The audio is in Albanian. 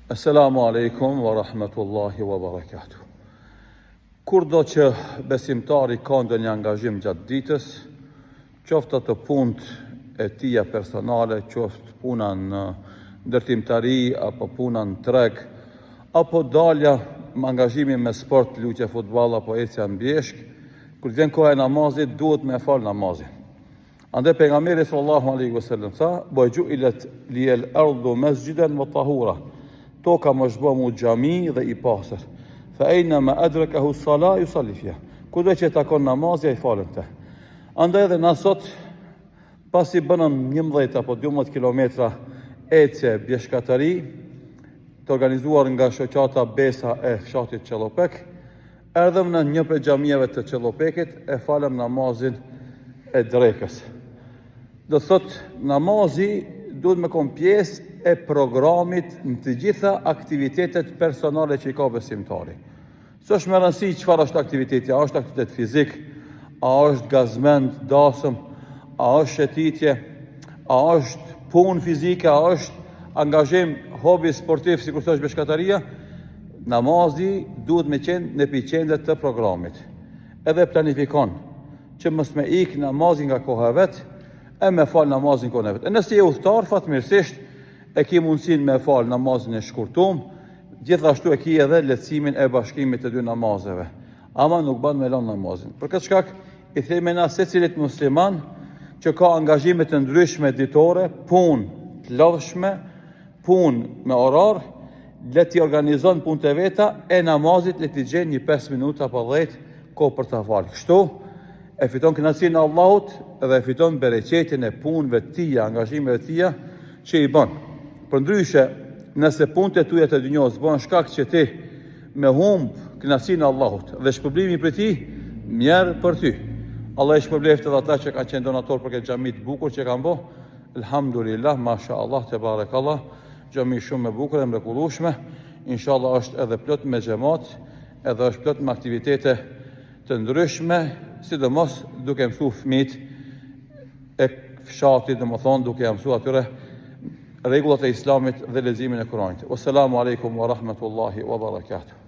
Assalamu alaikum wa rahmatullahi wa barakatuh. Kur do që besimtari ka ndonjë angazhim gjatë ditës, qoftë të punët e tija personale, qoftë puna në ndërtimtari, apo puna në treg, apo dalja me angazhimin me sport, luqe futball apo ecja në bjeshk, kur vjen koha e namazit, duhet me fal namazin. Andaj pejgamberi sallallahu alaihi wasallam tha: "Wa ju'ilat liyal ardu masjidan wa tahura." Toka më është bë mu xhami dhe i pastër. Fa aynama adrakahu as-salat yusalli fiha. Kudo që takon namazi ai falet te. Andaj edhe na sot pasi bënëm 11 apo 12 kilometra ecje bjeshkatari, të organizuar nga shoqata Besa e fshatit Qellopek, erdhëm në një prej xhamieve të Qellopekit e falem namazin e drekës. Do thot namazi duhet me kon pjesë e programit në të gjitha aktivitetet personale që i ka besimtari. S'është me rëndësi çfarë është aktiviteti, a është aktivitet fizik, a është gazmend, dasëm, a është shëtitje, a është punë fizike, a është angazhim, hobi sportiv, sikur është beshkataria, namazi duhet me qenë në epicentër të programit. Edhe planifikon që mos me ik namazin nga koha e vet, e me fal namazin kohën e vet. E nëse je udhëtar, fatmirësisht e ki mundësin me fal namazin e shkurtum, gjithashtu e ki edhe lehtësimin e bashkimit të dy namazeve. Ama nuk ban me lënë namazin. Për këtë shkak i themi na secilit musliman që ka angazhime të ndryshme ditore, punë të lodhshme, punë me orar, le t'i organizon punët e veta, e namazit le t'i gjen një 5 minuta apo 10 kohë për ta falë. Kështu e fiton kënaqësinë e Allahut dhe e fiton bereqetin e punëve të tija, angazhimeve të tija që i bën. Përndryshe, nëse punët e tuja të dynjos bën shkak që ti me humb kënaqësinë e Allahut dhe shpërblimi për ti, mjerë për ty. Allah i shpërbleft edhe ata që kanë qenë donator për këtë xhami të bukur që kanë bë. Elhamdulillah, mashallah, tebarakallah, xhami shumë e bukur dhe mrekullueshme. Inshallah është edhe plot me xhamat, edhe është plot me aktivitete të ndryshme, sidomos duke mësuar fëmijët e fshatit, domethënë duke mësuar atyre rregullat e Islamit dhe leximin e Kuranit. Wassalamu alaikum wa rahmatullahi wa barakatuh.